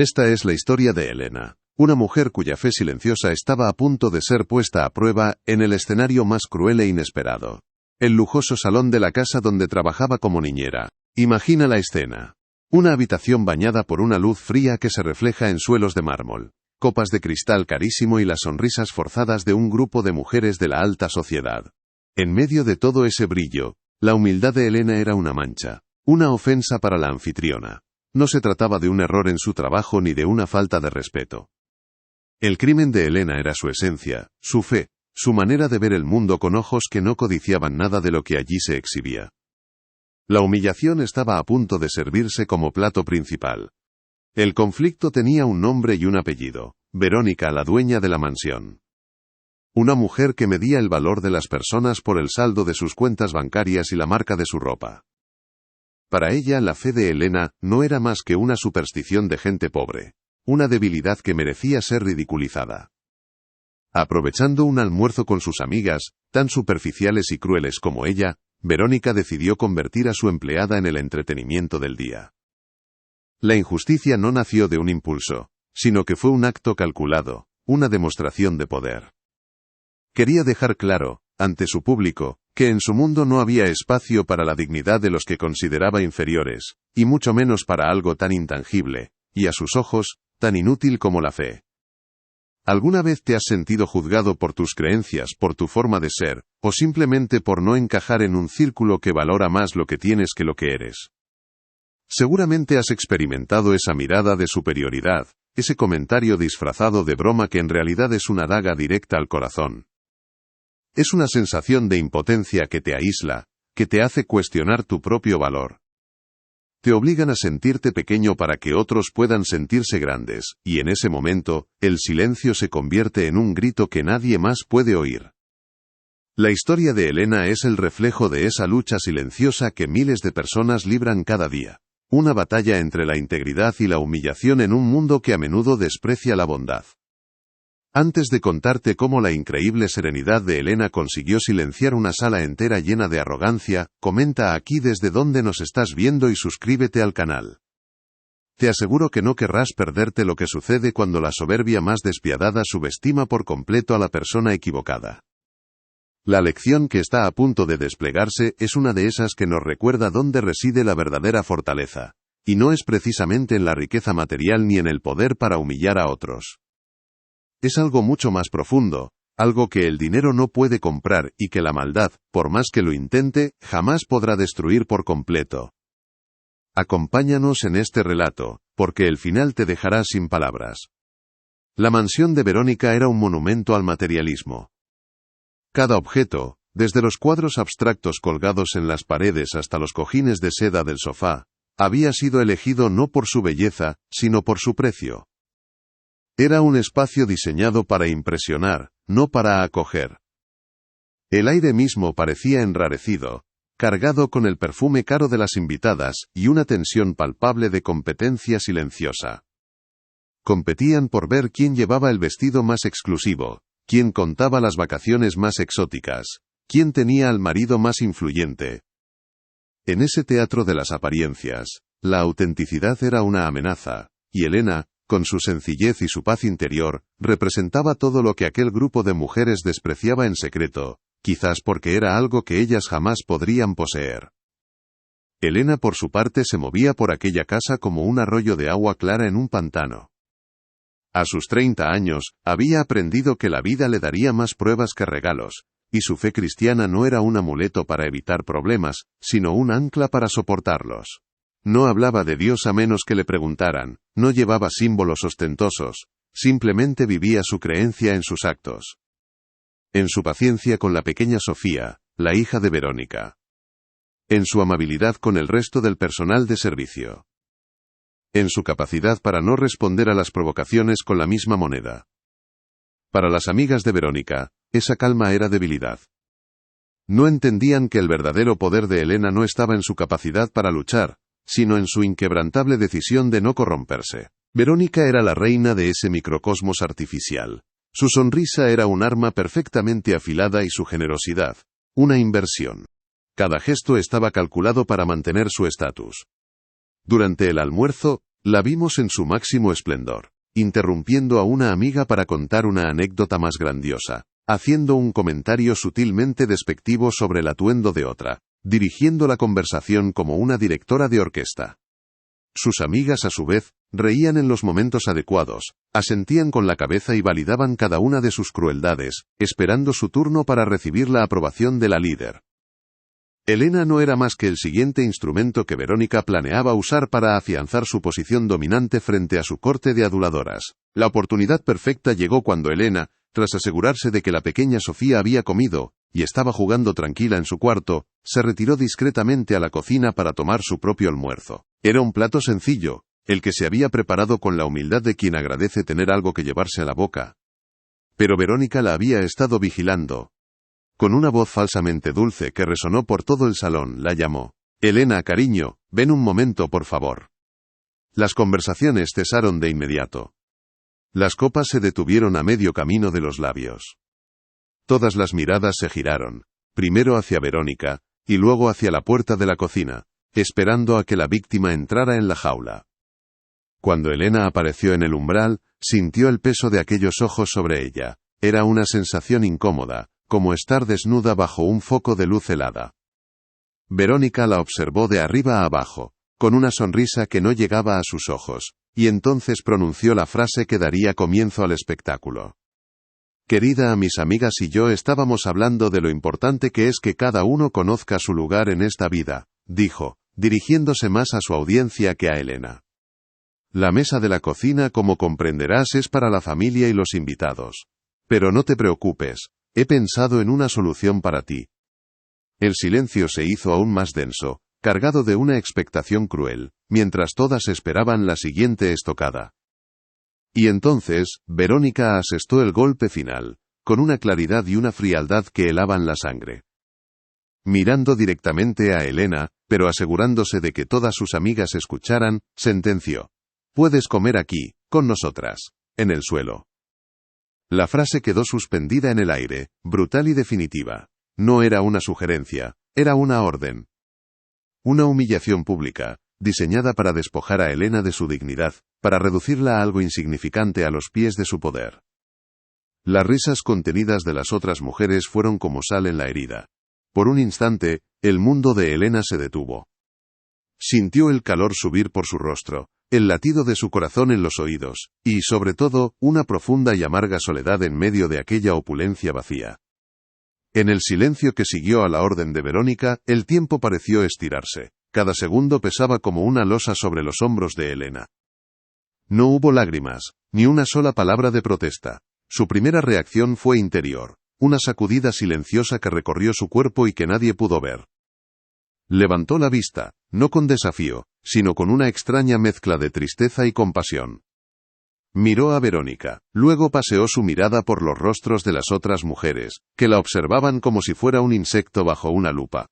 Esta es la historia de Elena, una mujer cuya fe silenciosa estaba a punto de ser puesta a prueba en el escenario más cruel e inesperado. El lujoso salón de la casa donde trabajaba como niñera. Imagina la escena. Una habitación bañada por una luz fría que se refleja en suelos de mármol, copas de cristal carísimo y las sonrisas forzadas de un grupo de mujeres de la alta sociedad. En medio de todo ese brillo, la humildad de Elena era una mancha, una ofensa para la anfitriona. No se trataba de un error en su trabajo ni de una falta de respeto. El crimen de Elena era su esencia, su fe, su manera de ver el mundo con ojos que no codiciaban nada de lo que allí se exhibía. La humillación estaba a punto de servirse como plato principal. El conflicto tenía un nombre y un apellido: Verónica, la dueña de la mansión. Una mujer que medía el valor de las personas por el saldo de sus cuentas bancarias y la marca de su ropa. Para ella, la fe de Elena no era más que una superstición de gente pobre, una debilidad que merecía ser ridiculizada. Aprovechando un almuerzo con sus amigas, tan superficiales y crueles como ella, Verónica decidió convertir a su empleada en el entretenimiento del día. La injusticia no nació de un impulso, sino que fue un acto calculado, una demostración de poder. Quería dejar claro, ante su público, que en su mundo no había espacio para la dignidad de los que consideraba inferiores, y mucho menos para algo tan intangible, y a sus ojos, tan inútil como la fe. ¿Alguna vez te has sentido juzgado por tus creencias, por tu forma de ser, o simplemente por no encajar en un círculo que valora más lo que tienes que lo que eres? Seguramente has experimentado esa mirada de superioridad, ese comentario disfrazado de broma que en realidad es una daga directa al corazón. Es una sensación de impotencia que te aísla, que te hace cuestionar tu propio valor. Te obligan a sentirte pequeño para que otros puedan sentirse grandes, y en ese momento, el silencio se convierte en un grito que nadie más puede oír. La historia de Elena es el reflejo de esa lucha silenciosa que miles de personas libran cada día. Una batalla entre la integridad y la humillación en un mundo que a menudo desprecia la bondad. Antes de contarte cómo la increíble serenidad de Elena consiguió silenciar una sala entera llena de arrogancia, comenta aquí desde dónde nos estás viendo y suscríbete al canal. Te aseguro que no querrás perderte lo que sucede cuando la soberbia más despiadada subestima por completo a la persona equivocada. La lección que está a punto de desplegarse es una de esas que nos recuerda dónde reside la verdadera fortaleza, y no es precisamente en la riqueza material ni en el poder para humillar a otros. Es algo mucho más profundo, algo que el dinero no puede comprar y que la maldad, por más que lo intente, jamás podrá destruir por completo. Acompáñanos en este relato, porque el final te dejará sin palabras. La mansión de Verónica era un monumento al materialismo. Cada objeto, desde los cuadros abstractos colgados en las paredes hasta los cojines de seda del sofá, había sido elegido no por su belleza, sino por su precio. Era un espacio diseñado para impresionar, no para acoger. El aire mismo parecía enrarecido, cargado con el perfume caro de las invitadas y una tensión palpable de competencia silenciosa. Competían por ver quién llevaba el vestido más exclusivo, quién contaba las vacaciones más exóticas, quién tenía al marido más influyente. En ese teatro de las apariencias, la autenticidad era una amenaza, y Elena, con su sencillez y su paz interior, representaba todo lo que aquel grupo de mujeres despreciaba en secreto, quizás porque era algo que ellas jamás podrían poseer. Elena por su parte se movía por aquella casa como un arroyo de agua clara en un pantano. A sus 30 años, había aprendido que la vida le daría más pruebas que regalos, y su fe cristiana no era un amuleto para evitar problemas, sino un ancla para soportarlos. No hablaba de Dios a menos que le preguntaran, no llevaba símbolos ostentosos, simplemente vivía su creencia en sus actos. En su paciencia con la pequeña Sofía, la hija de Verónica. En su amabilidad con el resto del personal de servicio. En su capacidad para no responder a las provocaciones con la misma moneda. Para las amigas de Verónica, esa calma era debilidad. No entendían que el verdadero poder de Elena no estaba en su capacidad para luchar, sino en su inquebrantable decisión de no corromperse. Verónica era la reina de ese microcosmos artificial. Su sonrisa era un arma perfectamente afilada y su generosidad, una inversión. Cada gesto estaba calculado para mantener su estatus. Durante el almuerzo, La vimos en su máximo esplendor, interrumpiendo a una amiga para contar una anécdota más grandiosa, haciendo un comentario sutilmente despectivo sobre el atuendo de otra, dirigiendo la conversación como una directora de orquesta. Sus amigas, a su vez, reían en los momentos adecuados, asentían con la cabeza y validaban cada una de sus crueldades, esperando su turno para recibir la aprobación de la líder. Elena no era más que el siguiente instrumento que Verónica planeaba usar para afianzar su posición dominante frente a su corte de aduladoras. La oportunidad perfecta llegó cuando Elena, tras asegurarse de que la pequeña Sofía había comido, y estaba jugando tranquila en su cuarto, se retiró discretamente a la cocina para tomar su propio almuerzo. Era un plato sencillo, el que se había preparado con la humildad de quien agradece tener algo que llevarse a la boca. Pero Verónica la había estado vigilando. Con una voz falsamente dulce que resonó por todo el salón, la llamó. «Elena, cariño, ven un momento, por favor». Las conversaciones cesaron de inmediato. Las copas se detuvieron a medio camino de los labios. Todas las miradas se giraron, primero hacia Verónica, y luego hacia la puerta de la cocina, esperando a que la víctima entrara en la jaula. Cuando Elena apareció en el umbral, sintió el peso de aquellos ojos sobre ella. Era una sensación incómoda, como estar desnuda bajo un foco de luz helada. Verónica la observó de arriba a abajo, con una sonrisa que no llegaba a sus ojos, y entonces pronunció la frase que daría comienzo al espectáculo. «Querida, mis amigas y yo estábamos hablando de lo importante que es que cada uno conozca su lugar en esta vida», dijo, dirigiéndose más a su audiencia que a Elena. «La mesa de la cocina, como comprenderás, es para la familia y los invitados. Pero no te preocupes, he pensado en una solución para ti». El silencio se hizo aún más denso, cargado de una expectación cruel, mientras todas esperaban la siguiente estocada. Y entonces, Verónica asestó el golpe final, con una claridad y una frialdad que helaban la sangre. Mirando directamente a Elena, pero asegurándose de que todas sus amigas escucharan, sentenció: «Puedes comer aquí, con nosotras, en el suelo». La frase quedó suspendida en el aire, brutal y definitiva. No era una sugerencia, era una orden. Una humillación pública, diseñada para despojar a Elena de su dignidad, para reducirla a algo insignificante a los pies de su poder. Las risas contenidas de las otras mujeres fueron como sal en la herida. Por un instante, el mundo de Elena se detuvo. Sintió el calor subir por su rostro, el latido de su corazón en los oídos, y, sobre todo, una profunda y amarga soledad en medio de aquella opulencia vacía. En el silencio que siguió a la orden de Verónica, el tiempo pareció estirarse. Cada segundo pesaba como una losa sobre los hombros de Elena. No hubo lágrimas, ni una sola palabra de protesta. Su primera reacción fue interior, una sacudida silenciosa que recorrió su cuerpo y que nadie pudo ver. Levantó la vista, no con desafío, sino con una extraña mezcla de tristeza y compasión. Miró a Verónica, luego paseó su mirada por los rostros de las otras mujeres, que la observaban como si fuera un insecto bajo una lupa.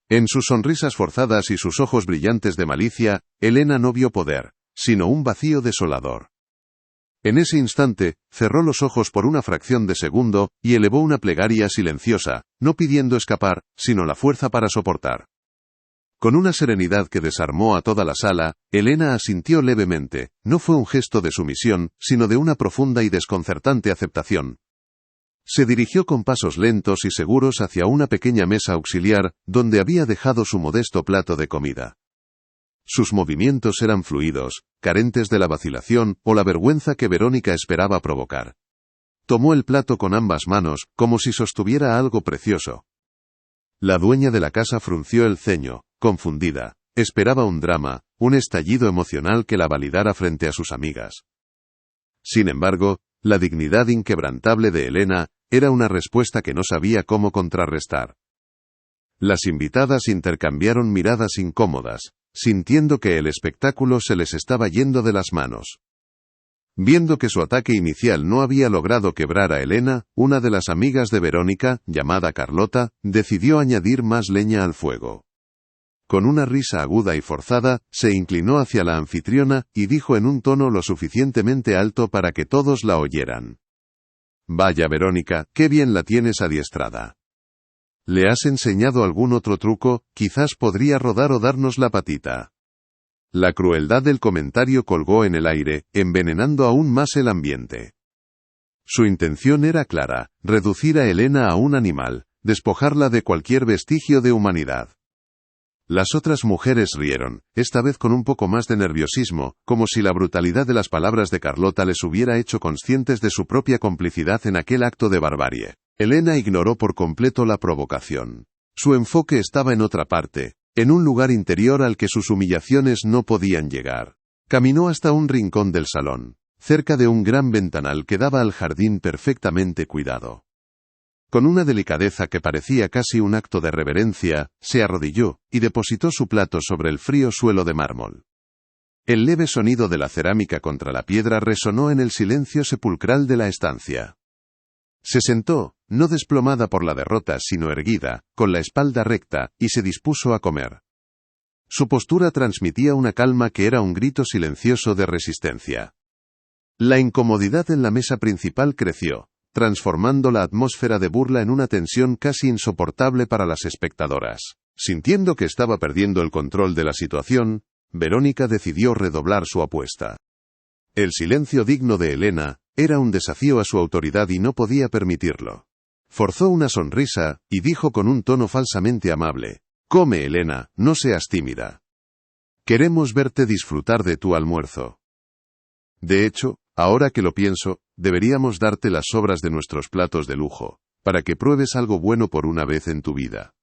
En sus sonrisas forzadas y sus ojos brillantes de malicia, Elena no vio poder, sino un vacío desolador. En ese instante, cerró los ojos por una fracción de segundo, y elevó una plegaria silenciosa, no pidiendo escapar, sino la fuerza para soportar. Con una serenidad que desarmó a toda la sala, Elena asintió levemente. No fue un gesto de sumisión, sino de una profunda y desconcertante aceptación. Se dirigió con pasos lentos y seguros hacia una pequeña mesa auxiliar, donde había dejado su modesto plato de comida. Sus movimientos eran fluidos, carentes de la vacilación o la vergüenza que Verónica esperaba provocar. Tomó el plato con ambas manos, como si sostuviera algo precioso. La dueña de la casa frunció el ceño, confundida. Esperaba un drama, un estallido emocional que la validara frente a sus amigas. Sin embargo, la dignidad inquebrantable de Elena era una respuesta que no sabía cómo contrarrestar. Las invitadas intercambiaron miradas incómodas, sintiendo que el espectáculo se les estaba yendo de las manos. Viendo que su ataque inicial no había logrado quebrar a Elena, una de las amigas de Verónica, llamada Carlota, decidió añadir más leña al fuego. Con una risa aguda y forzada, se inclinó hacia la anfitriona y dijo en un tono lo suficientemente alto para que todos la oyeran: «Vaya, Verónica, qué bien la tienes adiestrada. ¿Le has enseñado algún otro truco? Quizás podría rodar o darnos la patita». La crueldad del comentario colgó en el aire, envenenando aún más el ambiente. Su intención era clara: reducir a Elena a un animal, despojarla de cualquier vestigio de humanidad. Las otras mujeres rieron, esta vez con un poco más de nerviosismo, como si la brutalidad de las palabras de Carlota les hubiera hecho conscientes de su propia complicidad en aquel acto de barbarie. Elena ignoró por completo la provocación. Su enfoque estaba en otra parte, en un lugar interior al que sus humillaciones no podían llegar. Caminó hasta un rincón del salón, cerca de un gran ventanal que daba al jardín perfectamente cuidado. Con una delicadeza que parecía casi un acto de reverencia, se arrodilló y depositó su plato sobre el frío suelo de mármol. El leve sonido de la cerámica contra la piedra resonó en el silencio sepulcral de la estancia. Se sentó, no desplomada por la derrota sino erguida, con la espalda recta, y se dispuso a comer. Su postura transmitía una calma que era un grito silencioso de resistencia. La incomodidad en la mesa principal creció, transformando la atmósfera de burla en una tensión casi insoportable para las espectadoras. Sintiendo que estaba perdiendo el control de la situación, Verónica decidió redoblar su apuesta. El silencio digno de Elena era un desafío a su autoridad y no podía permitirlo. Forzó una sonrisa, y dijo con un tono falsamente amable: «Come, Elena, no seas tímida. Queremos verte disfrutar de tu almuerzo. De hecho, ahora que lo pienso, deberíamos darte las sobras de nuestros platos de lujo, para que pruebes algo bueno por una vez en tu vida».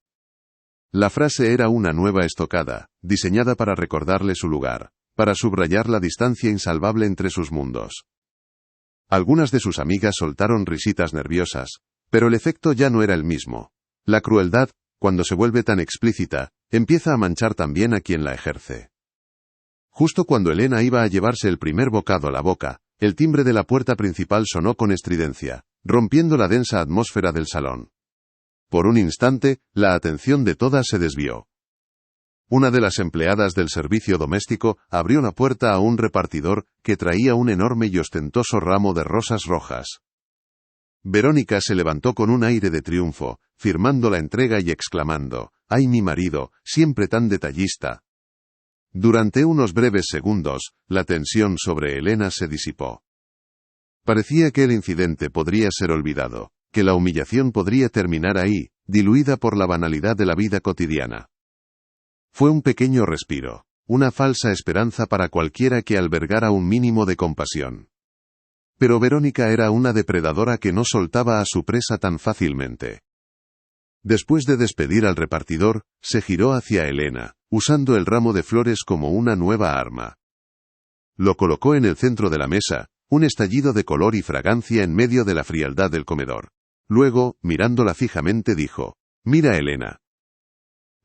La frase era una nueva estocada, diseñada para recordarle su lugar, para subrayar la distancia insalvable entre sus mundos. Algunas de sus amigas soltaron risitas nerviosas, pero el efecto ya no era el mismo. La crueldad, cuando se vuelve tan explícita, empieza a manchar también a quien la ejerce. Justo cuando Elena iba a llevarse el primer bocado a la boca, el timbre de la puerta principal sonó con estridencia, rompiendo la densa atmósfera del salón. Por un instante, la atención de todas se desvió. Una de las empleadas del servicio doméstico abrió la puerta a un repartidor que traía un enorme y ostentoso ramo de rosas rojas. Verónica se levantó con un aire de triunfo, firmando la entrega y exclamando: «¡Ay, mi marido, siempre tan detallista!». Durante unos breves segundos, la tensión sobre Elena se disipó. Parecía que el incidente podría ser olvidado, que la humillación podría terminar ahí, diluida por la banalidad de la vida cotidiana. Fue un pequeño respiro, una falsa esperanza para cualquiera que albergara un mínimo de compasión. Pero Verónica era una depredadora que no soltaba a su presa tan fácilmente. Después de despedir al repartidor, se giró hacia Elena, usando el ramo de flores como una nueva arma. Lo colocó en el centro de la mesa, un estallido de color y fragancia en medio de la frialdad del comedor. Luego, mirándola fijamente, dijo: «Mira, Elena.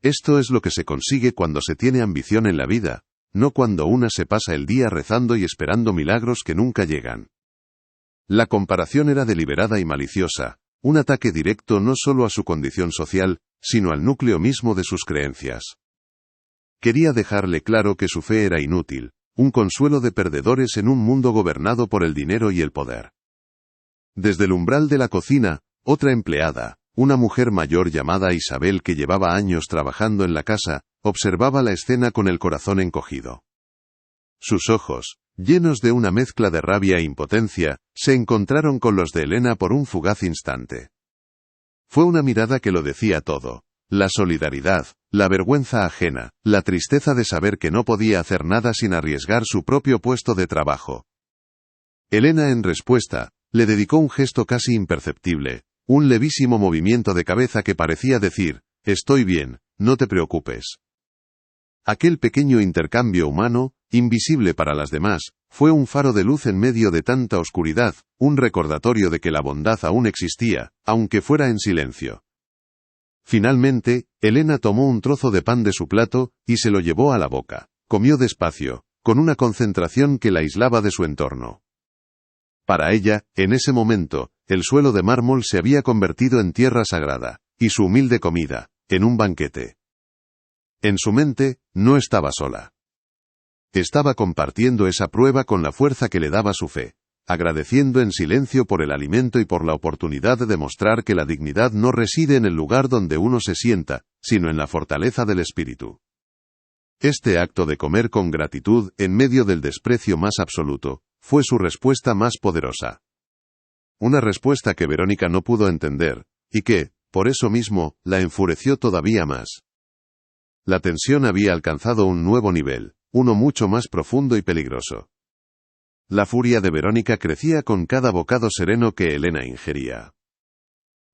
Esto es lo que se consigue cuando se tiene ambición en la vida, no cuando una se pasa el día rezando y esperando milagros que nunca llegan». La comparación era deliberada y maliciosa, un ataque directo no solo a su condición social, sino al núcleo mismo de sus creencias. Quería dejarle claro que su fe era inútil, un consuelo de perdedores en un mundo gobernado por el dinero y el poder. Desde el umbral de la cocina, otra empleada, una mujer mayor llamada Isabel que llevaba años trabajando en la casa, observaba la escena con el corazón encogido. Sus ojos, llenos de una mezcla de rabia e impotencia, se encontraron con los de Elena por un fugaz instante. Fue una mirada que lo decía todo: la solidaridad, la vergüenza ajena, la tristeza de saber que no podía hacer nada sin arriesgar su propio puesto de trabajo. Elena, en respuesta, le dedicó un gesto casi imperceptible, un levísimo movimiento de cabeza que parecía decir: «Estoy bien, no te preocupes». Aquel pequeño intercambio humano, invisible para las demás, fue un faro de luz en medio de tanta oscuridad, un recordatorio de que la bondad aún existía, aunque fuera en silencio. Finalmente, Elena tomó un trozo de pan de su plato, y se lo llevó a la boca. Comió despacio, con una concentración que la aislaba de su entorno. Para ella, en ese momento, el suelo de mármol se había convertido en tierra sagrada, y su humilde comida, en un banquete. En su mente, no estaba sola. Estaba compartiendo esa prueba con la fuerza que le daba su fe, agradeciendo en silencio por el alimento y por la oportunidad de demostrar que la dignidad no reside en el lugar donde uno se sienta, sino en la fortaleza del espíritu. Este acto de comer con gratitud, en medio del desprecio más absoluto, fue su respuesta más poderosa. Una respuesta que Verónica no pudo entender, y que, por eso mismo, la enfureció todavía más. La tensión había alcanzado un nuevo nivel, uno mucho más profundo y peligroso. La furia de Verónica crecía con cada bocado sereno que Elena ingería.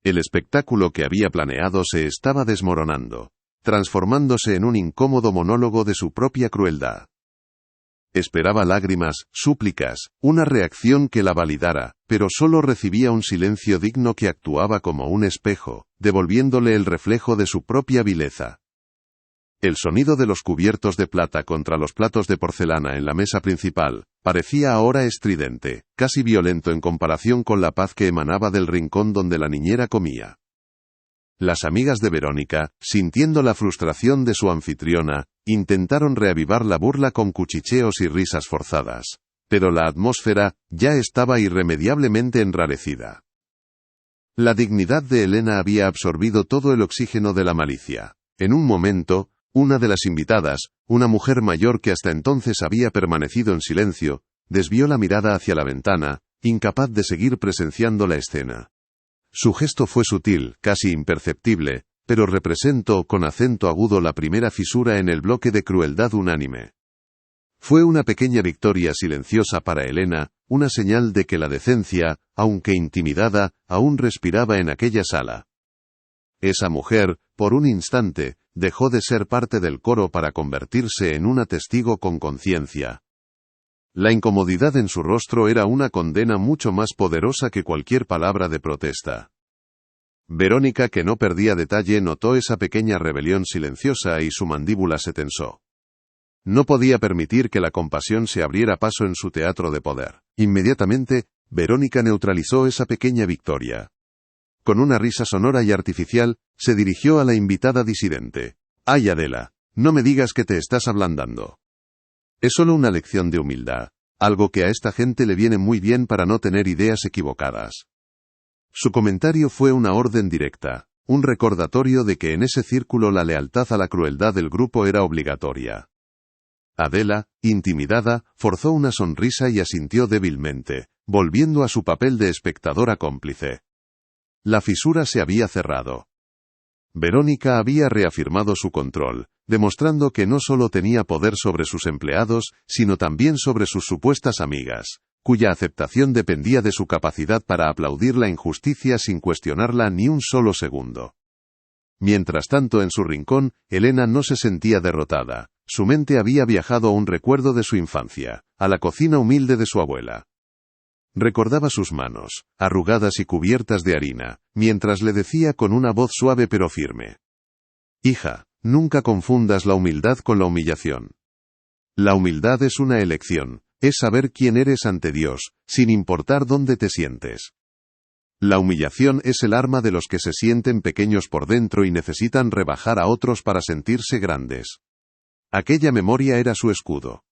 El espectáculo que había planeado se estaba desmoronando, transformándose en un incómodo monólogo de su propia crueldad. Esperaba lágrimas, súplicas, una reacción que la validara, pero solo recibía un silencio digno que actuaba como un espejo, devolviéndole el reflejo de su propia vileza. El sonido de los cubiertos de plata contra los platos de porcelana en la mesa principal parecía ahora estridente, casi violento en comparación con la paz que emanaba del rincón donde la niñera comía. Las amigas de Verónica, sintiendo la frustración de su anfitriona, intentaron reavivar la burla con cuchicheos y risas forzadas. Pero la atmósfera ya estaba irremediablemente enrarecida. La dignidad de Elena había absorbido todo el oxígeno de la malicia. En un momento, una de las invitadas, una mujer mayor que hasta entonces había permanecido en silencio, desvió la mirada hacia la ventana, incapaz de seguir presenciando la escena. Su gesto fue sutil, casi imperceptible, pero representó con acento agudo la primera fisura en el bloque de crueldad unánime. Fue una pequeña victoria silenciosa para Elena, una señal de que la decencia, aunque intimidada, aún respiraba en aquella sala. Esa mujer, por un instante, dejó de ser parte del coro para convertirse en una testigo con conciencia. La incomodidad en su rostro era una condena mucho más poderosa que cualquier palabra de protesta. Verónica, que no perdía detalle, notó esa pequeña rebelión silenciosa y su mandíbula se tensó. No podía permitir que la compasión se abriera paso en su teatro de poder. Inmediatamente, Verónica neutralizó esa pequeña victoria. Con una risa sonora y artificial, se dirigió a la invitada disidente. «Ay, Adela, no me digas que te estás ablandando. Es solo una lección de humildad, algo que a esta gente le viene muy bien para no tener ideas equivocadas». Su comentario fue una orden directa, un recordatorio de que en ese círculo la lealtad a la crueldad del grupo era obligatoria. Adela, intimidada, forzó una sonrisa y asintió débilmente, volviendo a su papel de espectadora cómplice. La fisura se había cerrado. Verónica había reafirmado su control, demostrando que no solo tenía poder sobre sus empleados, sino también sobre sus supuestas amigas, cuya aceptación dependía de su capacidad para aplaudir la injusticia sin cuestionarla ni un solo segundo. Mientras tanto, en su rincón, Elena no se sentía derrotada. Su mente había viajado a un recuerdo de su infancia, a la cocina humilde de su abuela. Recordaba sus manos, arrugadas y cubiertas de harina, mientras le decía con una voz suave pero firme: «Hija, nunca confundas la humildad con la humillación. La humildad es una elección, es saber quién eres ante Dios, sin importar dónde te sientes. La humillación es el arma de los que se sienten pequeños por dentro y necesitan rebajar a otros para sentirse grandes». Aquella memoria era su escudo.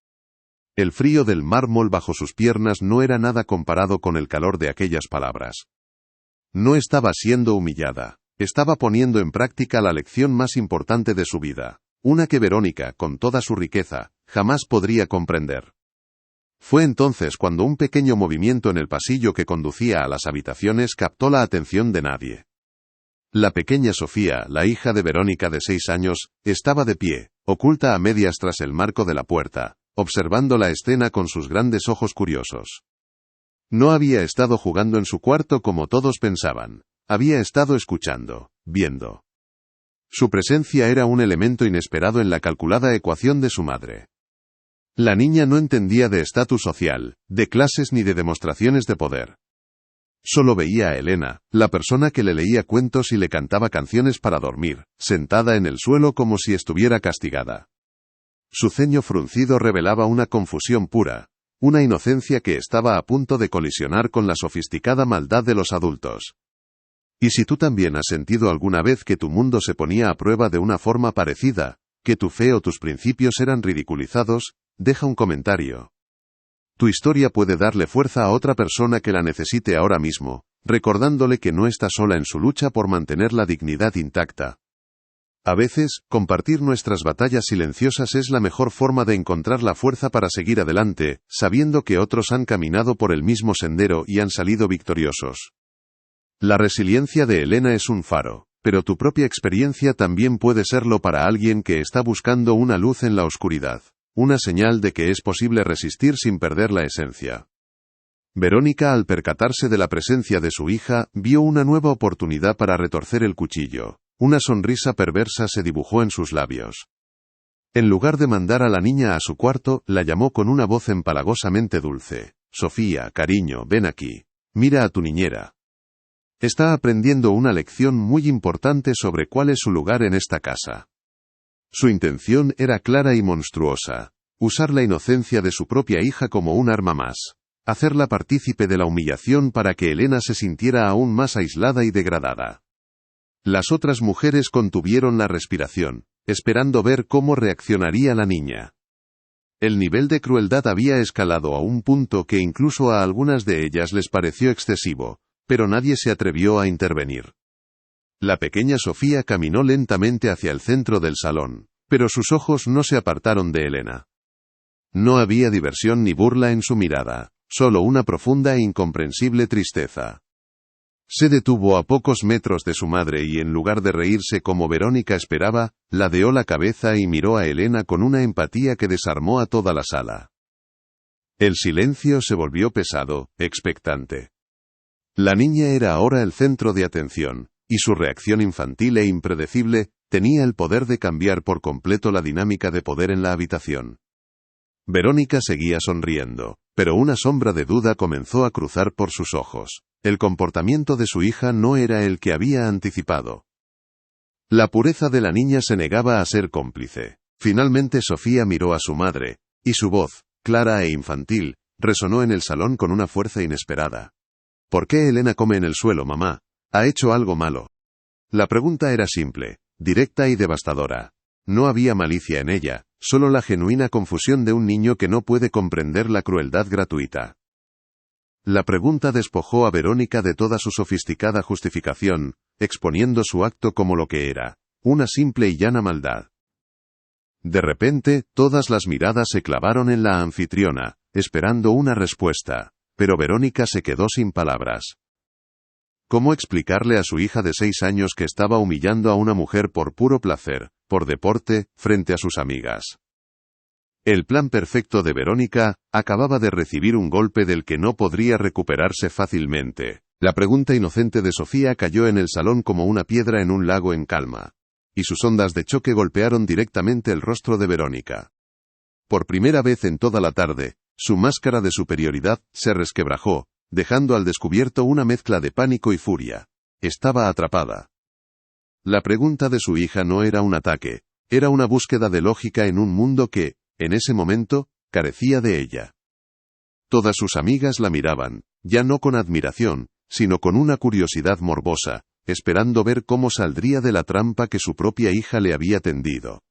El frío del mármol bajo sus piernas no era nada comparado con el calor de aquellas palabras. No estaba siendo humillada, estaba poniendo en práctica la lección más importante de su vida, una que Verónica, con toda su riqueza, jamás podría comprender. Fue entonces cuando un pequeño movimiento en el pasillo que conducía a las habitaciones captó la atención de nadie. La pequeña Sofía, la hija de Verónica de 6 años, estaba de pie, oculta a medias tras el marco de la puerta, observando la escena con sus grandes ojos curiosos. No había estado jugando en su cuarto como todos pensaban, había estado escuchando, viendo. Su presencia era un elemento inesperado en la calculada ecuación de su madre. La niña no entendía de estatus social, de clases ni de demostraciones de poder. Solo veía a Elena, la persona que le leía cuentos y le cantaba canciones para dormir, sentada en el suelo como si estuviera castigada. Su ceño fruncido revelaba una confusión pura, una inocencia que estaba a punto de colisionar con la sofisticada maldad de los adultos. Y si tú también has sentido alguna vez que tu mundo se ponía a prueba de una forma parecida, que tu fe o tus principios eran ridiculizados, deja un comentario. Tu historia puede darle fuerza a otra persona que la necesite ahora mismo, recordándole que no está sola en su lucha por mantener la dignidad intacta. A veces, compartir nuestras batallas silenciosas es la mejor forma de encontrar la fuerza para seguir adelante, sabiendo que otros han caminado por el mismo sendero y han salido victoriosos. La resiliencia de Elena es un faro, pero tu propia experiencia también puede serlo para alguien que está buscando una luz en la oscuridad, una señal de que es posible resistir sin perder la esencia. Verónica, al percatarse de la presencia de su hija, vio una nueva oportunidad para retorcer el cuchillo. Una sonrisa perversa se dibujó en sus labios. En lugar de mandar a la niña a su cuarto, la llamó con una voz empalagosamente dulce. «Sofía, cariño, ven aquí. Mira a tu niñera. Está aprendiendo una lección muy importante sobre cuál es su lugar en esta casa». Su intención era clara y monstruosa: usar la inocencia de su propia hija como un arma más. Hacerla partícipe de la humillación para que Elena se sintiera aún más aislada y degradada. Las otras mujeres contuvieron la respiración, esperando ver cómo reaccionaría la niña. El nivel de crueldad había escalado a un punto que incluso a algunas de ellas les pareció excesivo, pero nadie se atrevió a intervenir. La pequeña Sofía caminó lentamente hacia el centro del salón, pero sus ojos no se apartaron de Elena. No había diversión ni burla en su mirada, solo una profunda e incomprensible tristeza. Se detuvo a pocos metros de su madre y en lugar de reírse como Verónica esperaba, ladeó la cabeza y miró a Elena con una empatía que desarmó a toda la sala. El silencio se volvió pesado, expectante. La niña era ahora el centro de atención, y su reacción infantil e impredecible tenía el poder de cambiar por completo la dinámica de poder en la habitación. Verónica seguía sonriendo, pero una sombra de duda comenzó a cruzar por sus ojos. El comportamiento de su hija no era el que había anticipado. La pureza de la niña se negaba a ser cómplice. Finalmente Sofía miró a su madre, y su voz, clara e infantil, resonó en el salón con una fuerza inesperada. «¿Por qué Elena come en el suelo, mamá? ¿Ha hecho algo malo?» La pregunta era simple, directa y devastadora. No había malicia en ella, solo la genuina confusión de un niño que no puede comprender la crueldad gratuita. La pregunta despojó a Verónica de toda su sofisticada justificación, exponiendo su acto como lo que era, una simple y llana maldad. De repente, todas las miradas se clavaron en la anfitriona, esperando una respuesta, pero Verónica se quedó sin palabras. ¿Cómo explicarle a su hija de 6 años que estaba humillando a una mujer por puro placer, por deporte, frente a sus amigas? El plan perfecto de Verónica acababa de recibir un golpe del que no podría recuperarse fácilmente. La pregunta inocente de Sofía cayó en el salón como una piedra en un lago en calma, y sus ondas de choque golpearon directamente el rostro de Verónica. Por primera vez en toda la tarde, su máscara de superioridad se resquebrajó, dejando al descubierto una mezcla de pánico y furia. Estaba atrapada. La pregunta de su hija no era un ataque, era una búsqueda de lógica en un mundo que, en ese momento, carecía de ella. Todas sus amigas la miraban, ya no con admiración, sino con una curiosidad morbosa, esperando ver cómo saldría de la trampa que su propia hija le había tendido.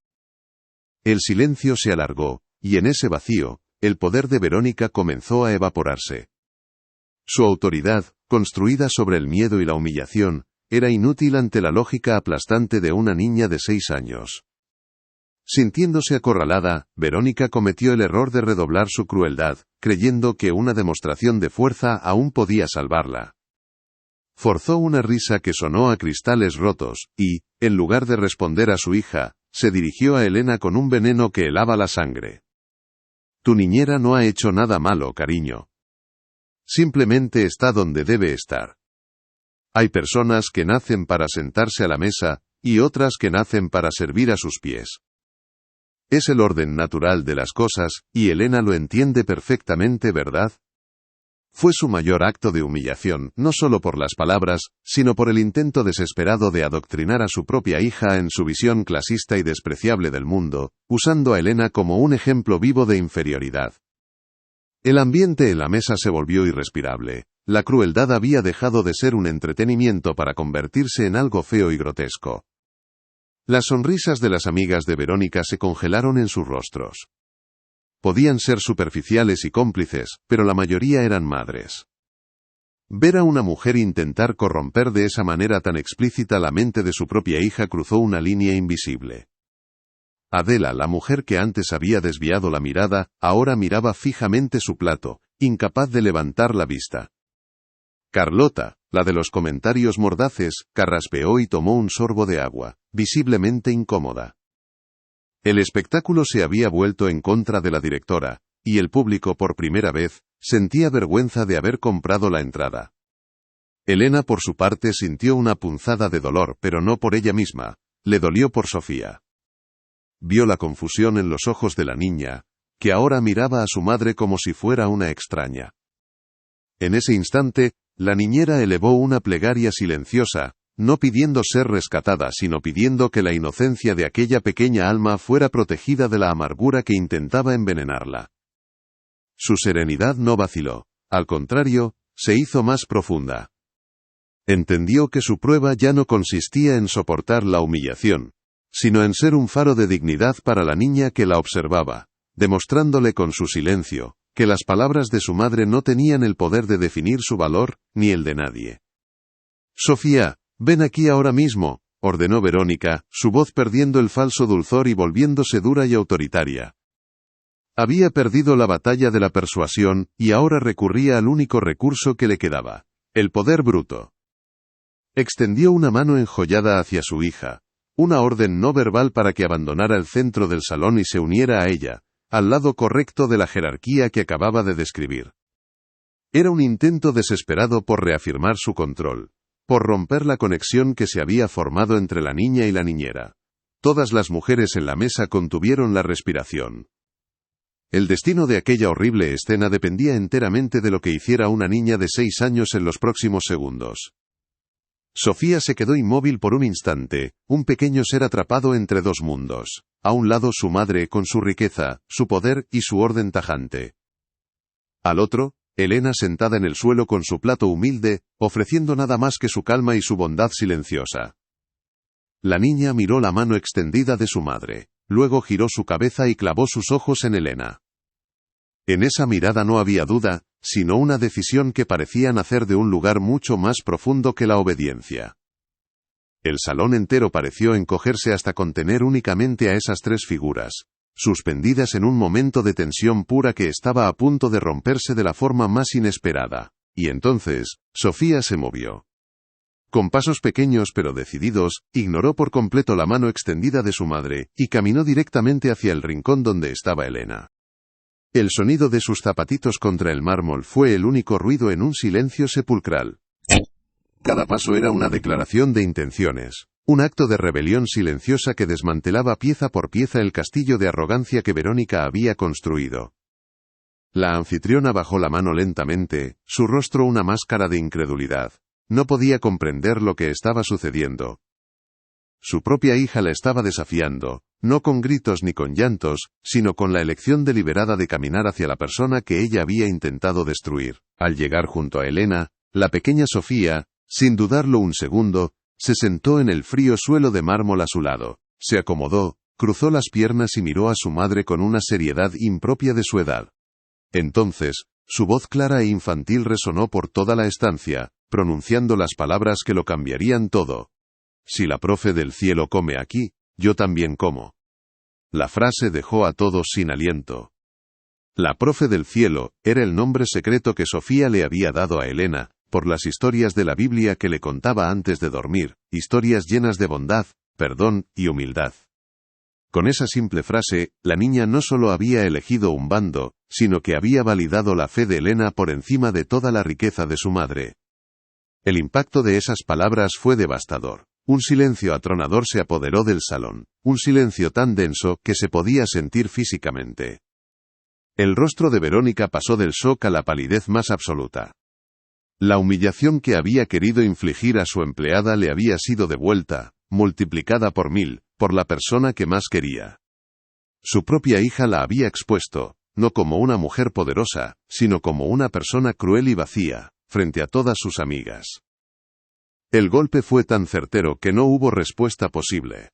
El silencio se alargó, y en ese vacío, el poder de Verónica comenzó a evaporarse. Su autoridad, construida sobre el miedo y la humillación, era inútil ante la lógica aplastante de una niña de 6 años. Sintiéndose acorralada, Verónica cometió el error de redoblar su crueldad, creyendo que una demostración de fuerza aún podía salvarla. Forzó una risa que sonó a cristales rotos, y, en lugar de responder a su hija, se dirigió a Elena con un veneno que helaba la sangre. «Tu niñera no ha hecho nada malo, cariño. Simplemente está donde debe estar. Hay personas que nacen para sentarse a la mesa, y otras que nacen para servir a sus pies. Es el orden natural de las cosas, y Elena lo entiende perfectamente, ¿verdad?» Fue su mayor acto de humillación, no solo por las palabras, sino por el intento desesperado de adoctrinar a su propia hija en su visión clasista y despreciable del mundo, usando a Elena como un ejemplo vivo de inferioridad. El ambiente en la mesa se volvió irrespirable. La crueldad había dejado de ser un entretenimiento para convertirse en algo feo y grotesco. Las sonrisas de las amigas de Verónica se congelaron en sus rostros. Podían ser superficiales y cómplices, pero la mayoría eran madres. Ver a una mujer intentar corromper de esa manera tan explícita la mente de su propia hija cruzó una línea invisible. Adela, la mujer que antes había desviado la mirada, ahora miraba fijamente su plato, incapaz de levantar la vista. Carlota, la de los comentarios mordaces, carraspeó y tomó un sorbo de agua, visiblemente incómoda. El espectáculo se había vuelto en contra de la directora, y el público por primera vez sentía vergüenza de haber comprado la entrada. Elena por su parte sintió una punzada de dolor, pero no por ella misma, le dolió por Sofía. Vio la confusión en los ojos de la niña, que ahora miraba a su madre como si fuera una extraña. En ese instante, la niñera elevó una plegaria silenciosa, no pidiendo ser rescatada, sino pidiendo que la inocencia de aquella pequeña alma fuera protegida de la amargura que intentaba envenenarla. Su serenidad no vaciló, al contrario, se hizo más profunda. Entendió que su prueba ya no consistía en soportar la humillación, sino en ser un faro de dignidad para la niña que la observaba, demostrándole con su silencio, que las palabras de su madre no tenían el poder de definir su valor, ni el de nadie. «Sofía, ven aquí ahora mismo», ordenó Verónica, su voz perdiendo el falso dulzor y volviéndose dura y autoritaria. Había perdido la batalla de la persuasión, y ahora recurría al único recurso que le quedaba: el poder bruto. Extendió una mano enjollada hacia su hija, una orden no verbal para que abandonara el centro del salón y se uniera a ella, al lado correcto de la jerarquía que acababa de describir. Era un intento desesperado por reafirmar su control, por romper la conexión que se había formado entre la niña y la niñera. Todas las mujeres en la mesa contuvieron la respiración. El destino de aquella horrible escena dependía enteramente de lo que hiciera una niña de 6 años en los próximos segundos. Sofía se quedó inmóvil por un instante, un pequeño ser atrapado entre dos mundos. A un lado su madre con su riqueza, su poder y su orden tajante. Al otro, Elena sentada en el suelo con su plato humilde, ofreciendo nada más que su calma y su bondad silenciosa. La niña miró la mano extendida de su madre, luego giró su cabeza y clavó sus ojos en Elena. En esa mirada no había duda, sino una decisión que parecía nacer de un lugar mucho más profundo que la obediencia. El salón entero pareció encogerse hasta contener únicamente a esas 3 figuras, suspendidas en un momento de tensión pura que estaba a punto de romperse de la forma más inesperada. Y entonces, Sofía se movió. Con pasos pequeños pero decididos, ignoró por completo la mano extendida de su madre, y caminó directamente hacia el rincón donde estaba Elena. El sonido de sus zapatitos contra el mármol fue el único ruido en un silencio sepulcral. Cada paso era una declaración de intenciones, un acto de rebelión silenciosa que desmantelaba pieza por pieza el castillo de arrogancia que Verónica había construido. La anfitriona bajó la mano lentamente, su rostro una máscara de incredulidad. No podía comprender lo que estaba sucediendo. Su propia hija la estaba desafiando, no con gritos ni con llantos, sino con la elección deliberada de caminar hacia la persona que ella había intentado destruir. Al llegar junto a Elena, la pequeña Sofía, sin dudarlo un segundo, se sentó en el frío suelo de mármol a su lado, se acomodó, cruzó las piernas y miró a su madre con una seriedad impropia de su edad. Entonces, su voz clara e infantil resonó por toda la estancia, pronunciando las palabras que lo cambiarían todo. Si la profe del cielo come aquí, yo también como. La frase dejó a todos sin aliento. La profe del cielo era el nombre secreto que Sofía le había dado a Elena, por las historias de la Biblia que le contaba antes de dormir, historias llenas de bondad, perdón y humildad. Con esa simple frase, la niña no solo había elegido un bando, sino que había validado la fe de Elena por encima de toda la riqueza de su madre. El impacto de esas palabras fue devastador. Un silencio atronador se apoderó del salón, un silencio tan denso que se podía sentir físicamente. El rostro de Verónica pasó del shock a la palidez más absoluta. La humillación que había querido infligir a su empleada le había sido devuelta, multiplicada por 1000, por la persona que más quería. Su propia hija la había expuesto, no como una mujer poderosa, sino como una persona cruel y vacía, frente a todas sus amigas. El golpe fue tan certero que no hubo respuesta posible.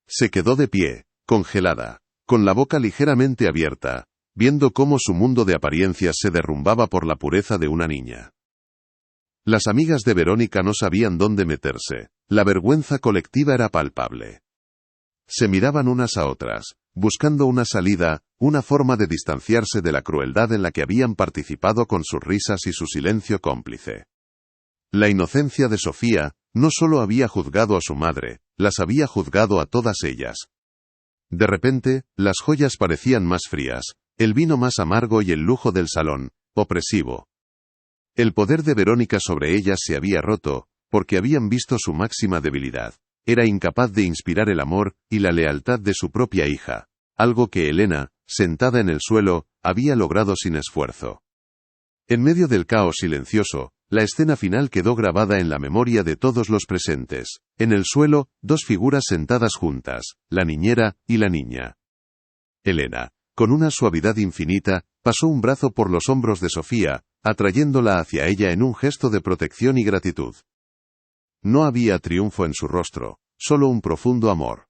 Se quedó de pie, congelada, con la boca ligeramente abierta, viendo cómo su mundo de apariencias se derrumbaba por la pureza de una niña. Las amigas de Verónica no sabían dónde meterse. La vergüenza colectiva era palpable. Se miraban unas a otras, buscando una salida, una forma de distanciarse de la crueldad en la que habían participado con sus risas y su silencio cómplice. La inocencia de Sofía no solo había juzgado a su madre, las había juzgado a todas ellas. De repente, las joyas parecían más frías, el vino más amargo y el lujo del salón, opresivo. El poder de Verónica sobre ellas se había roto, porque habían visto su máxima debilidad. Era incapaz de inspirar el amor y la lealtad de su propia hija, algo que Elena, sentada en el suelo, había logrado sin esfuerzo. En medio del caos silencioso, la escena final quedó grabada en la memoria de todos los presentes. En el suelo, dos figuras sentadas juntas, la niñera y la niña. Elena, con una suavidad infinita, pasó un brazo por los hombros de Sofía, atrayéndola hacia ella en un gesto de protección y gratitud. No había triunfo en su rostro, solo un profundo amor.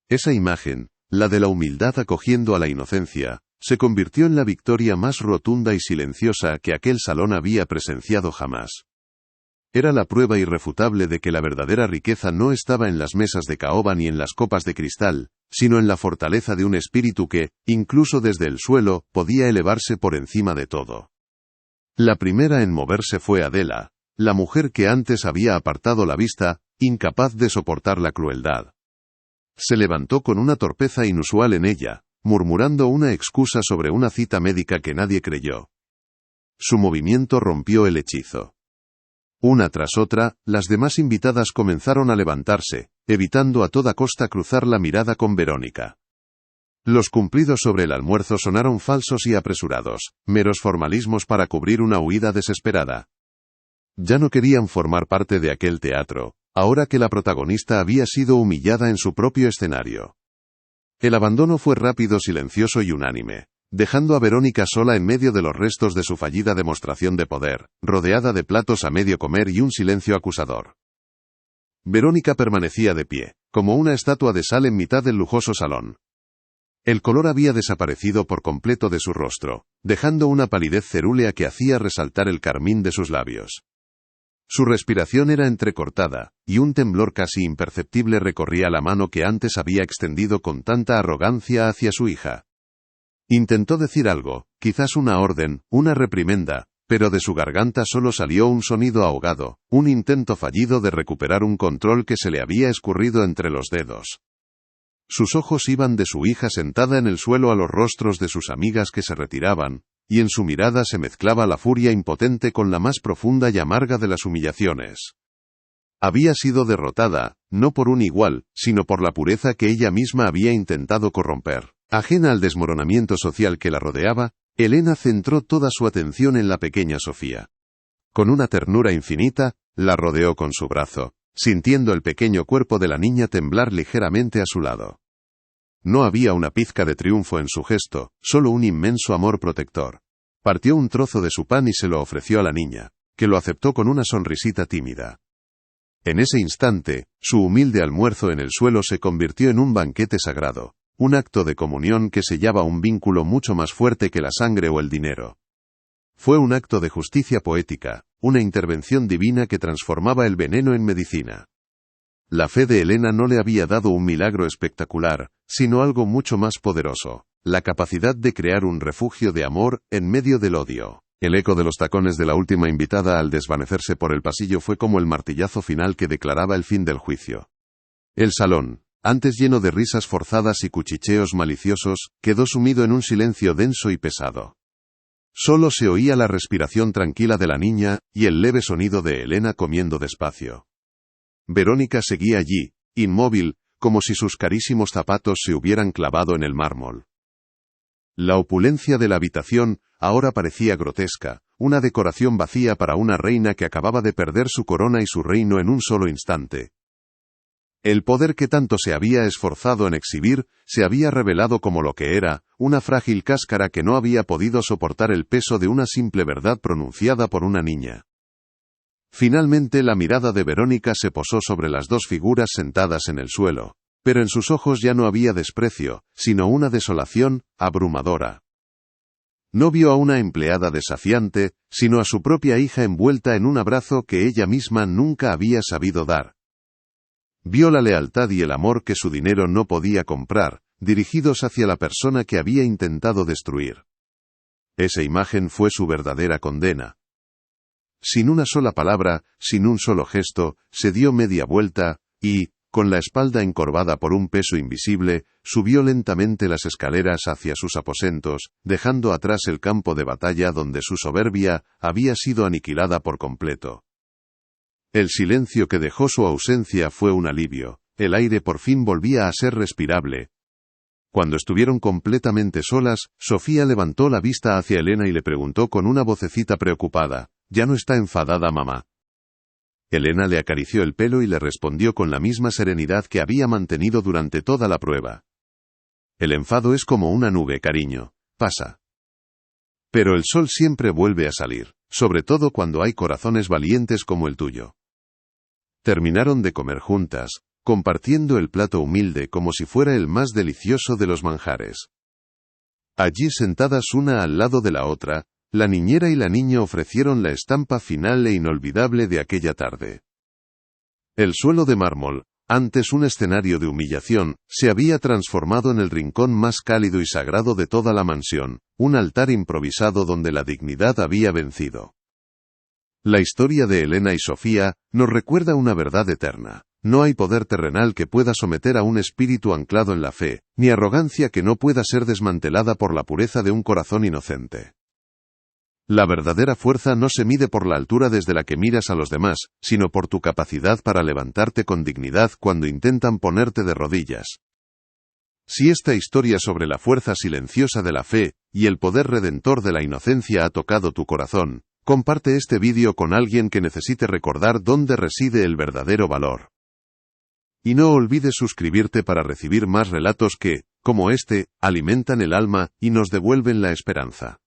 Esa imagen, la de la humildad acogiendo a la inocencia, se convirtió en la victoria más rotunda y silenciosa que aquel salón había presenciado jamás. Era la prueba irrefutable de que la verdadera riqueza no estaba en las mesas de caoba ni en las copas de cristal, sino en la fortaleza de un espíritu que, incluso desde el suelo, podía elevarse por encima de todo. La primera en moverse fue Adela, la mujer que antes había apartado la vista, incapaz de soportar la crueldad. Se levantó con una torpeza inusual en ella, murmurando una excusa sobre una cita médica que nadie creyó. Su movimiento rompió el hechizo. Una tras otra, las demás invitadas comenzaron a levantarse, evitando a toda costa cruzar la mirada con Verónica. Los cumplidos sobre el almuerzo sonaron falsos y apresurados, meros formalismos para cubrir una huida desesperada. Ya no querían formar parte de aquel teatro, ahora que la protagonista había sido humillada en su propio escenario. El abandono fue rápido, silencioso y unánime, dejando a Verónica sola en medio de los restos de su fallida demostración de poder, rodeada de platos a medio comer y un silencio acusador. Verónica permanecía de pie, como una estatua de sal en mitad del lujoso salón. El color había desaparecido por completo de su rostro, dejando una palidez cerúlea que hacía resaltar el carmín de sus labios. Su respiración era entrecortada, y un temblor casi imperceptible recorría la mano que antes había extendido con tanta arrogancia hacia su hija. Intentó decir algo, quizás una orden, una reprimenda, pero de su garganta solo salió un sonido ahogado, un intento fallido de recuperar un control que se le había escurrido entre los dedos. Sus ojos iban de su hija sentada en el suelo a los rostros de sus amigas que se retiraban, y en su mirada se mezclaba la furia impotente con la más profunda y amarga de las humillaciones. Había sido derrotada, no por un igual, sino por la pureza que ella misma había intentado corromper. Ajena al desmoronamiento social que la rodeaba, Elena centró toda su atención en la pequeña Sofía. Con una ternura infinita, la rodeó con su brazo, sintiendo el pequeño cuerpo de la niña temblar ligeramente a su lado. No había una pizca de triunfo en su gesto, solo un inmenso amor protector. Partió un trozo de su pan y se lo ofreció a la niña, que lo aceptó con una sonrisita tímida. En ese instante, su humilde almuerzo en el suelo se convirtió en un banquete sagrado, un acto de comunión que sellaba un vínculo mucho más fuerte que la sangre o el dinero. Fue un acto de justicia poética, una intervención divina que transformaba el veneno en medicina. La fe de Elena no le había dado un milagro espectacular, sino algo mucho más poderoso, la capacidad de crear un refugio de amor en medio del odio. El eco de los tacones de la última invitada al desvanecerse por el pasillo fue como el martillazo final que declaraba el fin del juicio. El salón, antes lleno de risas forzadas y cuchicheos maliciosos, quedó sumido en un silencio denso y pesado. Solo se oía la respiración tranquila de la niña, y el leve sonido de Elena comiendo despacio. Verónica seguía allí, inmóvil, como si sus carísimos zapatos se hubieran clavado en el mármol. La opulencia de la habitación ahora parecía grotesca, una decoración vacía para una reina que acababa de perder su corona y su reino en un solo instante. El poder que tanto se había esforzado en exhibir, se había revelado como lo que era, una frágil cáscara que no había podido soportar el peso de una simple verdad pronunciada por una niña. Finalmente la mirada de Verónica se posó sobre las dos figuras sentadas en el suelo, pero en sus ojos ya no había desprecio, sino una desolación abrumadora. No vio a una empleada desafiante, sino a su propia hija envuelta en un abrazo que ella misma nunca había sabido dar. Vio la lealtad y el amor que su dinero no podía comprar, dirigidos hacia la persona que había intentado destruir. Esa imagen fue su verdadera condena. Sin una sola palabra, sin un solo gesto, se dio media vuelta, y, con la espalda encorvada por un peso invisible, subió lentamente las escaleras hacia sus aposentos, dejando atrás el campo de batalla donde su soberbia había sido aniquilada por completo. El silencio que dejó su ausencia fue un alivio, el aire por fin volvía a ser respirable. Cuando estuvieron completamente solas, Sofía levantó la vista hacia Elena y le preguntó con una vocecita preocupada: «¿Ya no está enfadada, mamá?» Elena le acarició el pelo y le respondió con la misma serenidad que había mantenido durante toda la prueba. «El enfado es como una nube, cariño. Pasa. Pero el sol siempre vuelve a salir, sobre todo cuando hay corazones valientes como el tuyo». Terminaron de comer juntas, compartiendo el plato humilde como si fuera el más delicioso de los manjares. Allí sentadas una al lado de la otra, la niñera y la niña ofrecieron la estampa final e inolvidable de aquella tarde. El suelo de mármol, antes un escenario de humillación, se había transformado en el rincón más cálido y sagrado de toda la mansión, un altar improvisado donde la dignidad había vencido. La historia de Elena y Sofía nos recuerda una verdad eterna. No hay poder terrenal que pueda someter a un espíritu anclado en la fe, ni arrogancia que no pueda ser desmantelada por la pureza de un corazón inocente. La verdadera fuerza no se mide por la altura desde la que miras a los demás, sino por tu capacidad para levantarte con dignidad cuando intentan ponerte de rodillas. Si esta historia sobre la fuerza silenciosa de la fe y el poder redentor de la inocencia ha tocado tu corazón, comparte este vídeo con alguien que necesite recordar dónde reside el verdadero valor. Y no olvides suscribirte para recibir más relatos que, como este, alimentan el alma y nos devuelven la esperanza.